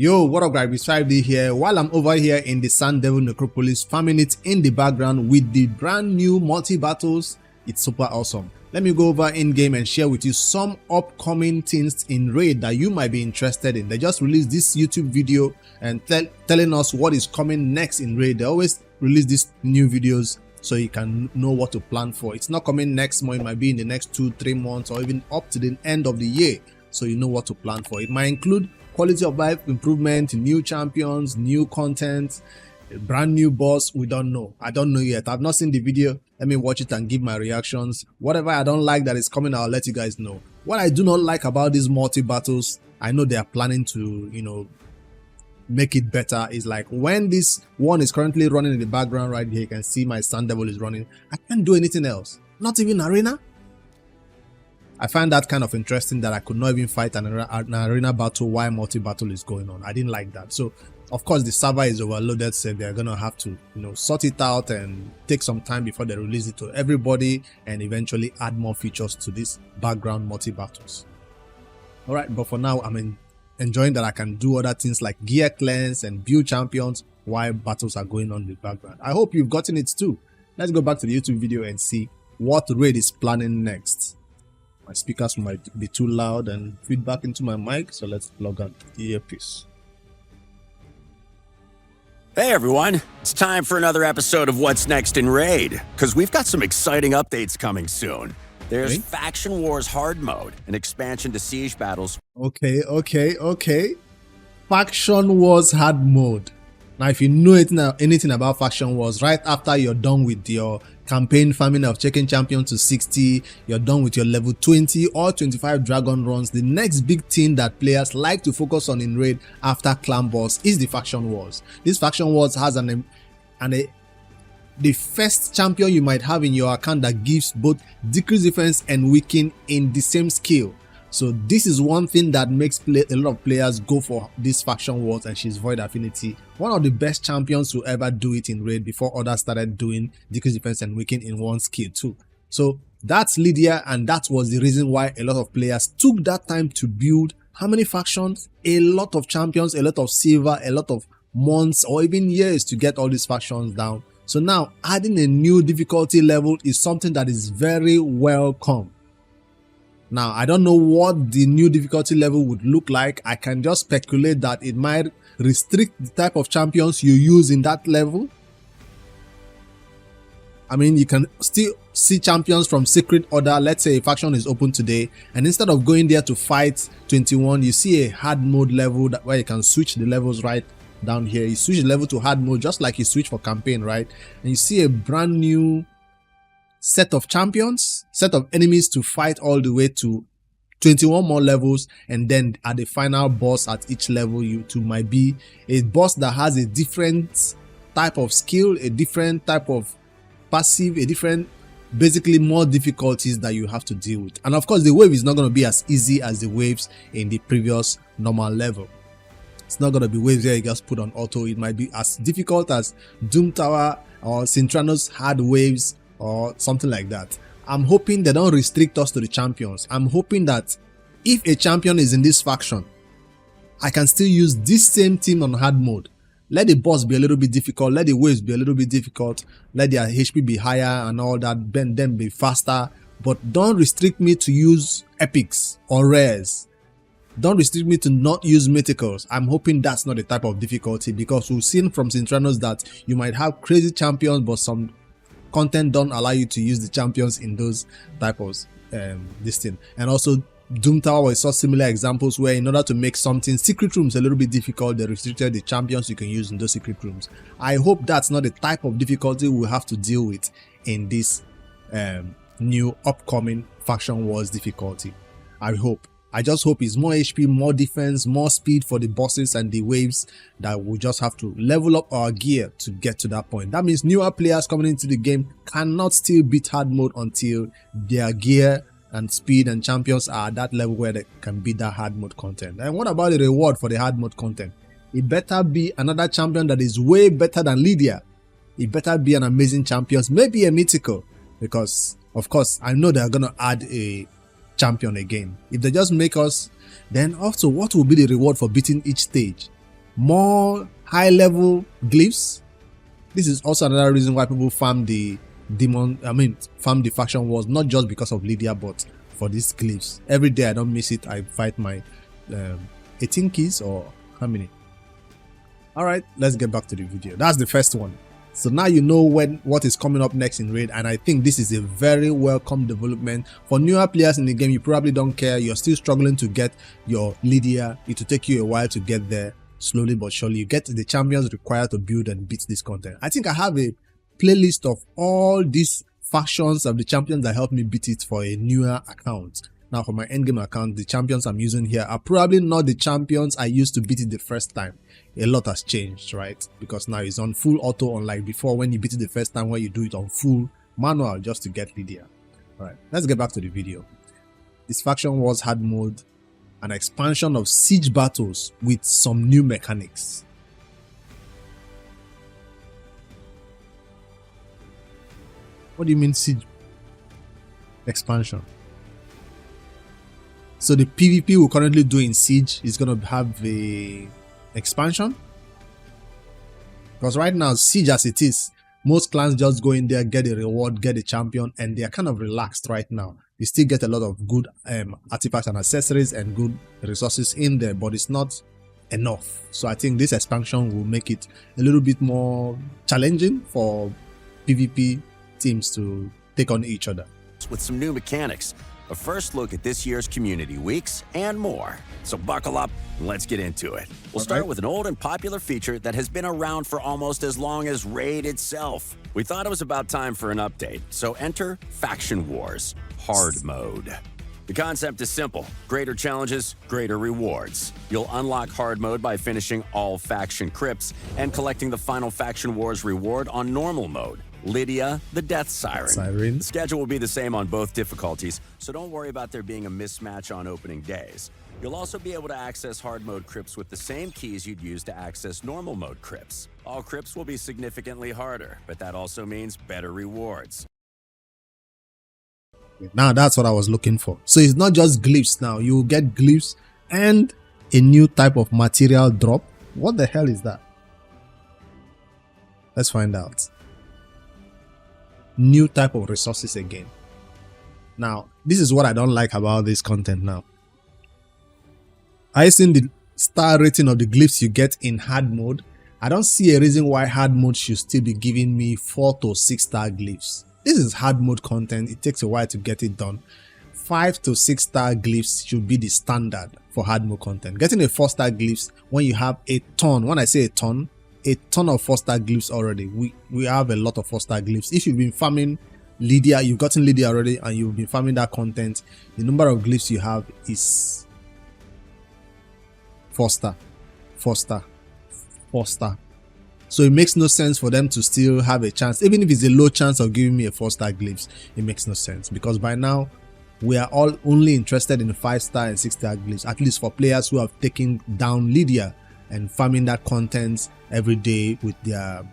Yo, what up guys, it's 5D here. While I'm over here in the Sun Devil Necropolis farming it in the background with the brand new multi-battles, it's super awesome. Let me go over in-game and share with you some upcoming things in Raid that you might be interested in. They just released this YouTube video and telling us what is coming next in Raid. They always release these new videos so you can know what to plan for. It's not coming next month, it might be in the next 2-3 months or even up to the end of the year, so you know what to plan for. It might include quality of life improvement, new champions, new content, a brand new boss. We don't know. I don't know yet. I've not seen the video. Let me watch it and give my reactions. Whatever I don't like that is coming, I'll let you guys know. What I do not like about these multi-battles, I know they are planning to, make it better, is like when this one is currently running in the background right here, you can see my Sun Devil is running. I can't do anything else. Not even arena. I find that kind of interesting that I could not even fight an arena battle while multi-battle is going on. I didn't like that. So, of course, the server is overloaded, so they're going to have to, sort it out and take some time before they release it to everybody and eventually add more features to these background multi-battles. Alright, but for now, I'm enjoying that I can do other things like gear cleanse and build champions while battles are going on in the background. I hope you've gotten it too. Let's go back to the YouTube video and see what Raid is planning next. My speakers might be too loud and feedback into my mic, so let's plug out the earpiece. Hey everyone, it's time for another episode of What's Next in Raid, because we've got some exciting updates coming soon. There's Faction Wars Hard Mode, an expansion to Siege battles. Okay. Faction Wars Hard Mode. Now, if you know anything about Faction Wars, right after you're done with your campaign farming of checking champion to 60, you're done with your level 20 or 25 dragon runs, the next big thing that players like to focus on in Raid after clan boss is the Faction Wars. This Faction Wars has the first champion you might have in your account that gives both decrease defense and weaken in the same skill. So this is one thing that makes a lot of players go for this Faction Wars, and she's Void Affinity. One of the best champions to ever do it in Raid before others started doing decrease defense and weaken in one skill too. So that's Lydia, and that was the reason why a lot of players took that time to build how many factions? A lot of champions, a lot of silver, a lot of months or even years to get all these factions down. So now adding a new difficulty level is something that is very welcome. Now, I don't know what the new difficulty level would look like. I can just speculate that it might restrict the type of champions you use in that level. I mean, you can still see champions from Secret Order. Let's say a faction is open today, and instead of going there to fight 21, you see a hard mode level where you can switch the levels right down here. You switch the level to hard mode just like you switch for campaign, right? And you see a brand new set of champions, set of enemies to fight all the way to 21 more levels, and then at the final boss at each level you too might be a boss that has a different type of skill, a different type of passive, a different, basically more difficulties that you have to deal with. And of course the wave is not going to be as easy as the waves in the previous normal level. It's not going to be waves there you just put on auto. It might be as difficult as Doom Tower or Sintranos hard waves or something like that. I'm hoping they don't restrict us to the champions. I'm hoping that if a champion is in this faction, I can still use this same team on hard mode. Let the boss be a little bit difficult, let the waves be a little bit difficult, let their HP be higher and all that, bend them be faster, but don't restrict me to use epics or rares. Don't restrict me to not use mythicals. I'm hoping that's not the type of difficulty, because we've seen from Sintranos that you might have crazy champions, but some content don't allow you to use the champions in those type of this thing. And also Doom Tower, we saw similar examples where in order to make something secret rooms a little bit difficult, they restricted the champions you can use in those secret rooms. I hope that's not the type of difficulty we'll have to deal with in this new upcoming Faction Wars difficulty. I just hope it's more HP, more defense, more speed for the bosses and the waves, that we'll just have to level up our gear to get to that point. That means newer players coming into the game cannot still beat hard mode until their gear and speed and champions are at that level where they can beat that hard mode content. And what about the reward for the hard mode content? It better be another champion that is way better than Lydia. It better be an amazing champion, maybe a mythical, because of course I know they're gonna add a champion again. If they just make us, then also what will be the reward for beating each stage? more high level glyphs. This is also another reason why people farm the farm the faction wars, not just because of Lydia, but for these glyphs. Every day I don't miss it. I fight my 18 keys, or how many? All right, let's get back to the video. That's the first one. So now you know what is coming up next in raid, and I think this is a very welcome development for newer players in the game. You probably don't care, you're still struggling to get your Lydia. It will take you a while to get there. Slowly but surely you get the champions required to build and beat this content. I think I have a playlist of all these factions of the champions that helped me beat it for a newer account. Now for my endgame account, the champions I'm using here are probably not the champions I used to beat it the first time. A lot has changed, right? Because now it's on full auto, unlike before when you beat it the first time, where you do it on full manual just to get Lydia. Alright, let's get back to the video. This faction wars hard mode, an expansion of siege battles with some new mechanics. What do you mean siege expansion? So the PvP we currently do in siege is going to have a expansion? Because right now siege as it is, most clans just go in there, get a reward, get a champion, and they are kind of relaxed right now. You still get a lot of good artifacts and accessories and good resources in there, but it's not enough. So I think this expansion will make it a little bit more challenging for PvP teams to take on each other. With some new mechanics, a first look at this year's community weeks, and more. So buckle up and let's get into it. We'll start with an old and popular feature that has been around for almost as long as Raid itself. We thought it was about time for an update, so enter Faction Wars Hard Mode. The concept is simple: greater challenges, greater rewards. You'll unlock hard mode by finishing all faction crypts and collecting the final Faction Wars reward on normal mode, Lydia, the Death Siren. The schedule will be the same on both difficulties, so don't worry about there being a mismatch on opening days. You'll also be able to access hard mode crypts with the same keys you'd use to access normal mode crypts. All crypts will be significantly harder, but that also means better rewards. Now that's what I was looking for. So it's not just glyphs now. You will get glyphs and a new type of material drop. What the hell is that? Let's find out. New type of resources again. Now, this is what I don't like about this content now. I seen the star rating of the glyphs you get in hard mode. I don't see a reason why hard mode should still be giving me 4 to 6 star glyphs. This is hard mode content. It takes a while to get it done. 5 to 6 star glyphs should be the standard for hard mode content. Getting a 4 star glyphs when you have a ton, when I say a ton of 4 star glyphs already. We have a lot of 4 star glyphs. If you've been farming Lydia, you've gotten Lydia already and you've been farming that content, the number of glyphs you have is 4 star, 4 star, 4 star. So it makes no sense for them to still have a chance. Even if it's a low chance of giving me a 4 star glyphs, it makes no sense, because by now we are all only interested in 5 star and 6 star glyphs, at least for players who have taken down Lydia and farming that content every day with their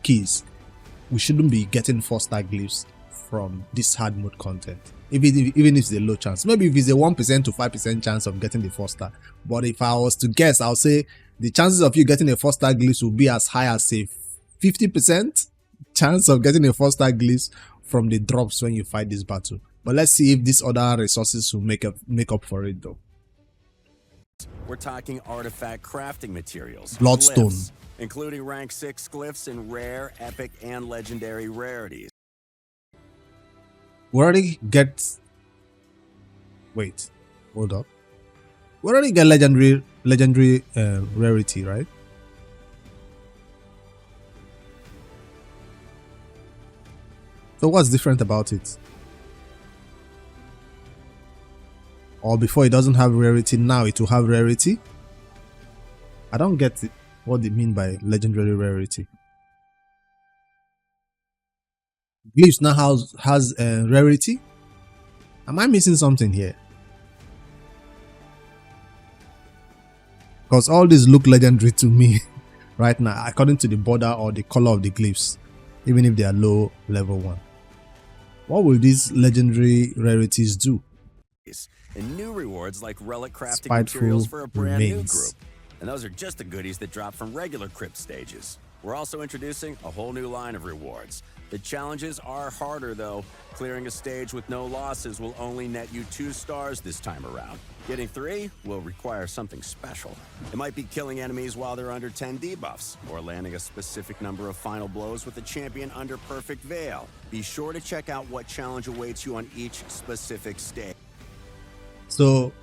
keys. We shouldn't be getting 4 star glyphs from this hard mode content, even if it's a low chance. Maybe if it's a 1% to 5% chance of getting the 4 star, but if I was to guess, I'll say the chances of you getting a 4 star glyphs will be as high as say 50% chance of getting a 4 star glyphs from the drops when you fight this battle. But let's see if these other resources will make up for it though. We're talking artifact crafting materials, Bloodstone, glyphs, including rank 6 glyphs in rare, epic, and legendary rarities. We already get... Wait, hold up. We already get legendary rarity, right? So what's different about it? Or before it doesn't have rarity, now it will have rarity? I don't get it, what they mean by legendary rarity. Glyphs now has rarity? Am I missing something here? Because all these look legendary to me right now, according to the border or the color of the glyphs, even if they are low level 1. What will these legendary rarities do? And new rewards like relic crafting Spiteful materials for a brand remains. new group. And those are just the goodies that drop from regular crypt stages. We're also introducing a whole new line of rewards. The challenges are harder though. Clearing a stage with no losses will only net you 2 stars this time around. Getting 3 will require something special. It might be killing enemies while they're under 10 debuffs, or landing a specific number of final blows with a champion under perfect veil. Be sure to check out what challenge awaits you on each specific stage. So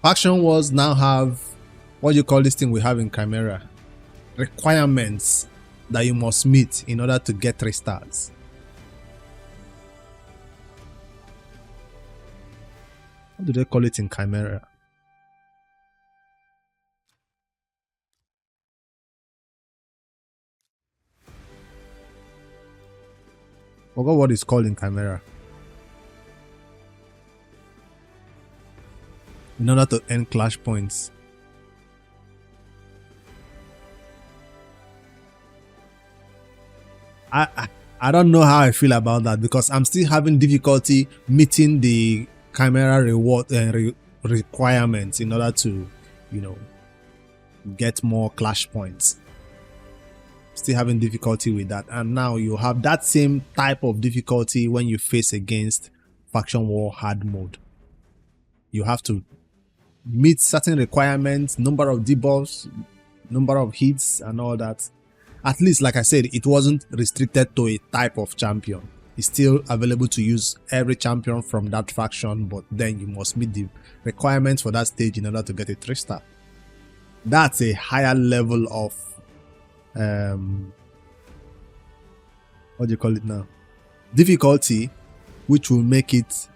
faction wars now have, what do you call this thing we have in Chimera? Requirements that you must meet in order to get 3 stars. What do they call it in Chimera? Forgot what it's called in Chimera. In order to earn clash points. I don't know how I feel about that, because I'm still having difficulty meeting the Chimera reward requirements in order to, you know, get more clash points. Still having difficulty with that. And now you have that same type of difficulty when you face against faction war hard mode. You have to meet certain requirements, number of debuffs, number of hits and all that. At least, like I said, it wasn't restricted to a type of champion. It's still available to use every champion from that faction, but then you must meet the requirements for that stage in order to get a 3-star. That's a higher level of what do you call it now? Difficulty, which will make it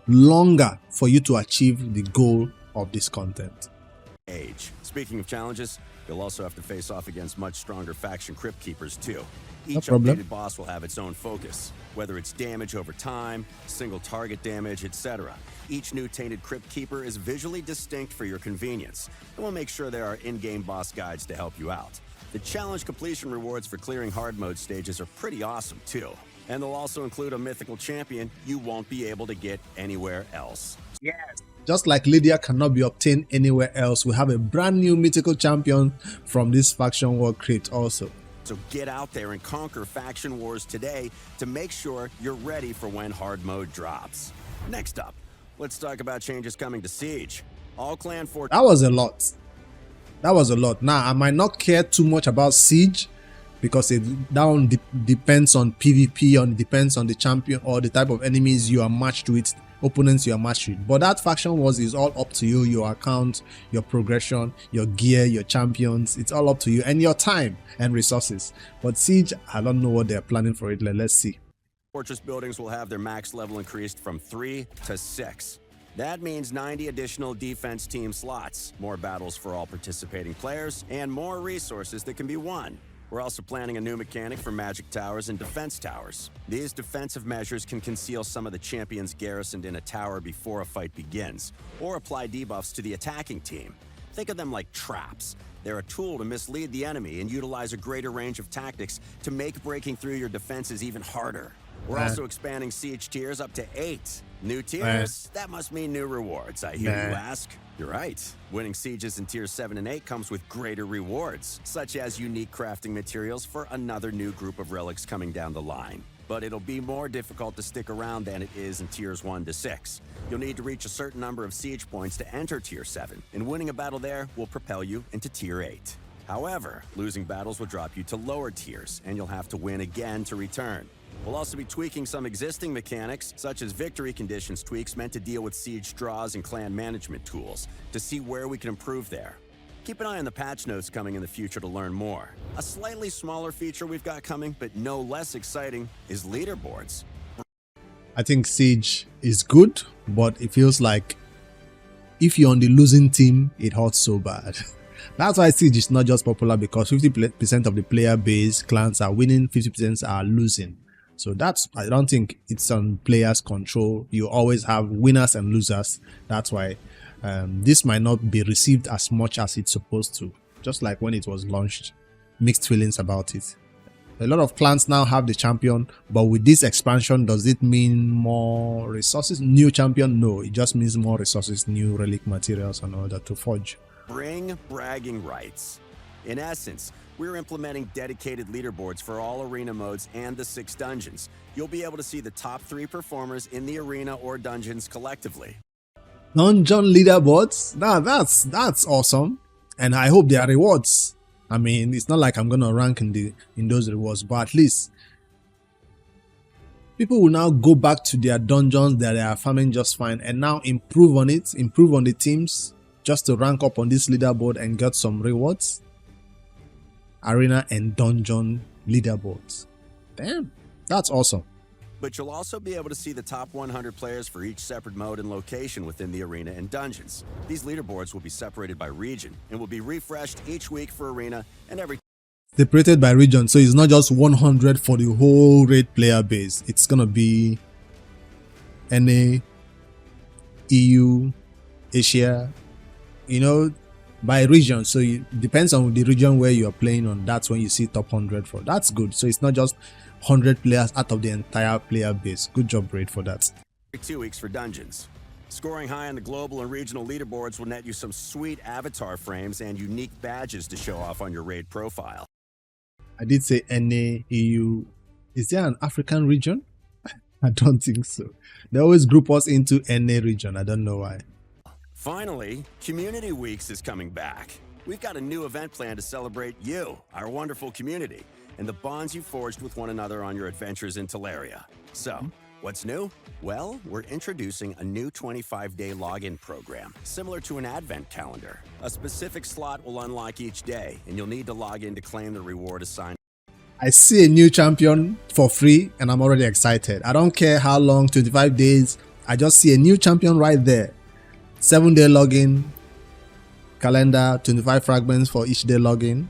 longer for you to achieve the goal of this content. Speaking of challenges, you'll also have to face off against much stronger faction crypt keepers too. Each updated boss will have its own focus, whether it's damage over time, single target damage, etc. Each new tainted crypt keeper is visually distinct for your convenience, and we'll make sure there are in-game boss guides to help you out. The challenge completion rewards for clearing hard mode stages are pretty awesome too, and they'll also include a mythical champion you won't be able to get anywhere else. Yes. Just like Lydia cannot be obtained anywhere else, we have a brand new mythical champion from this faction war crypt also. So get out there and conquer faction wars today to make sure you're ready for when hard mode drops. Next up, let's talk about changes coming to Siege. All clan fortresses. That was a lot. That was a lot. Now, I might not care too much about Siege because it depends on PvP, depends on the champion or the type of enemies you are matched with, opponents you are matched with. But that faction wars is all up to you, your account, your progression, your gear, your champions. It's all up to you and your time and resources. But Siege, I don't know what they're planning for it. Let's see. Fortress buildings will have their max level increased from 3 to 6. That means 90 additional defense team slots, more battles for all participating players, and more resources that can be won. We're also planning a new mechanic for magic towers and defense towers. These defensive measures can conceal some of the champions garrisoned in a tower before a fight begins, or apply debuffs to the attacking team. Think of them like traps. They're a tool to mislead the enemy and utilize a greater range of tactics to make breaking through your defenses even harder. We're also expanding Siege tiers up to 8. New tiers? That must mean new rewards, I hear you ask. You're right. Winning Sieges in tiers 7 and 8 comes with greater rewards, such as unique crafting materials for another new group of relics coming down the line. But it'll be more difficult to stick around than it is in tiers 1 to 6. You'll need to reach a certain number of siege points to enter tier 7, and winning a battle there will propel you into tier 8. However, losing battles will drop you to lower tiers, and you'll have to win again to return. We'll also be tweaking some existing mechanics, such as victory conditions tweaks meant to deal with siege draws and clan management tools, to see where we can improve there. Keep an eye on the patch notes coming in the future to learn more. A slightly smaller feature we've got coming, but no less exciting, is leaderboards. I think Siege is good, but it feels like if you're on the losing team, it hurts so bad. That's why Siege is not just popular, because 50% of the player base clans are winning, 50% are losing. So I don't think it's on players' control. You always have winners and losers. That's why this might not be received as much as it's supposed to. Just like when it was launched, mixed feelings about it. A lot of clans now have the champion, but with this expansion, does it mean more resources? New champion? No, it just means more resources, new relic materials and all that to forge. Bring bragging rights. In essence, we're implementing dedicated leaderboards for all arena modes and the 6 dungeons. You'll be able to see the top 3 performers in the arena or dungeons collectively. Dungeon leaderboards? Nah, that's awesome. And I hope there are rewards. I mean, it's not like I'm gonna rank in those rewards, but at least people will now go back to their dungeons that they are farming just fine and now improve on it, improve on the teams just to rank up on this leaderboard and get some rewards. Arena and dungeon leaderboards. Damn, that's awesome. But you'll also be able to see the top 100 players for each separate mode and location within the arena and dungeons. These leaderboards will be separated by region and will be refreshed each week for arena and every separated by region, so it's not just 100 for the whole raid player base. It's gonna be NA, EU, Asia, by region. So it depends on the region where you're playing on. That's when you see top 100 for. That's good. So it's not just 100 players out of the entire player base. Good job, Raid, for that. 2 weeks for dungeons. Scoring high on the global and regional leaderboards will net you some sweet avatar frames and unique badges to show off on your raid profile. I did say NA, EU. Is there an African region? I don't think so. They always group us into NA region. I don't know why. Finally, Community Weeks is coming back. We've got a new event planned to celebrate you, our wonderful community, and the bonds you forged with one another on your adventures in Teleria. So, what's new? Well, we're introducing a new 25-day login program, similar to an advent calendar. A specific slot will unlock each day, and you'll need to log in to claim the reward assigned. I see a new champion for free, and I'm already excited. I don't care how long, 25 days. I just see a new champion right there. 7-day login, calendar, 25 fragments for each day login,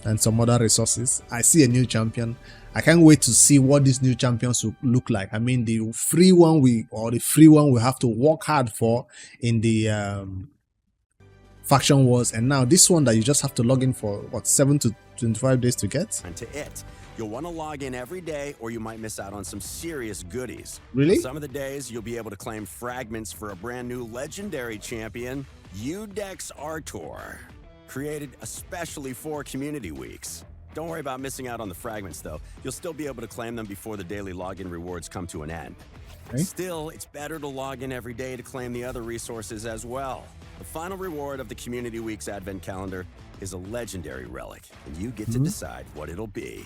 and some other resources. I see a new champion. I can't wait to see what these new champions will look like. I mean, the free one we have to work hard for in the faction wars, and now this one that you just have to log in for 7 to 25 days to get. And to it, you'll want to log in every day or you might miss out on some serious goodies. Really? Some of the days you'll be able to claim fragments for a brand new legendary champion, Udex Artor, created especially for Community Weeks. Don't worry about missing out on the fragments though. You'll still be able to claim them before the daily login rewards come to an end. Okay. Still, it's better to log in every day to claim the other resources as well. The final reward of the Community Weeks Advent Calendar is a legendary relic, and you get to decide what it'll be.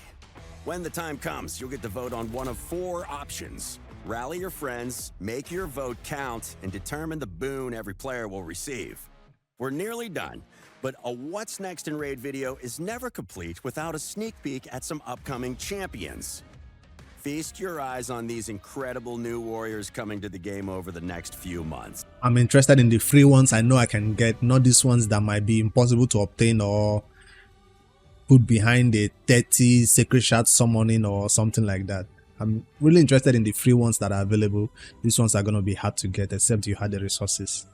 When the time comes, you'll get to vote on one of 4 options. Rally your friends, make your vote count, and determine the boon every player will receive. We're nearly done, but a What's Next in Raid video is never complete without a sneak peek at some upcoming champions. Feast your eyes on these incredible new warriors coming to the game over the next few months. I'm interested in the free ones I know I can get, not these ones that might be impossible to obtain or put behind a 30 sacred shard summoning or something like that. I'm really interested in the free ones that are available. These ones are going to be hard to get except you had the resources.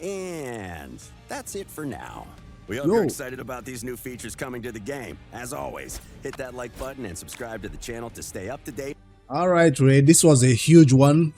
And that's it for now. We hope you're excited about these new features coming to the game. As always, hit that like button and subscribe to the channel to stay up to date. All right, Raid, this was a huge one.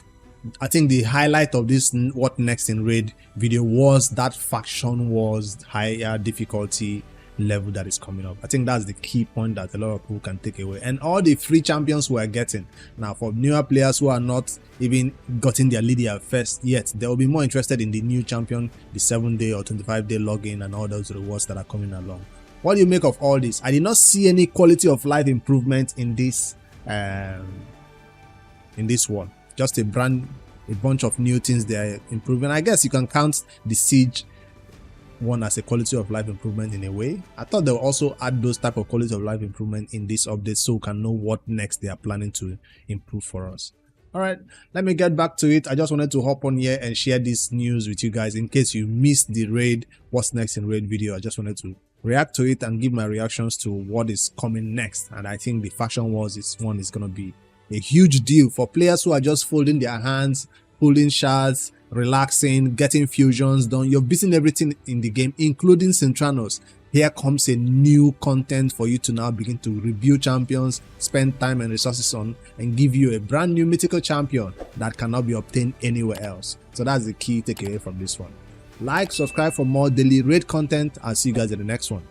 I think the highlight of this What Next in Raid video was that faction wars higher difficulty level that is coming up. I think that's the key point that a lot of people can take away, and all the free champions we are getting now. For newer players who are not even gotten their Lydia first yet, they will be more interested in the new champion, the 7-day or 25-day login and all those rewards that are coming along. What do you make of all this? I did not see any quality of life improvement in this one. Just a bunch of new things they are improving. I guess you can count the siege one as a quality of life improvement in a way. I thought they'll also add those type of quality of life improvement in this update so we can know what next they are planning to improve for us. All right, let me get back to it. I just wanted to hop on here and share this news with you guys in case you missed the raid What's Next in Raid video. I just wanted to react to it and give my reactions to what is coming next. And I think the faction wars is going to be a huge deal for players who are just folding their hands, holding shards, relaxing, getting fusions done. You're beating everything in the game, including Centranos. Here comes a new content for you to now begin to review champions, spend time and resources on, and give you a brand new mythical champion that cannot be obtained anywhere else. So that's the key takeaway from this one. Like, subscribe for more daily raid content. I'll see you guys in the next one.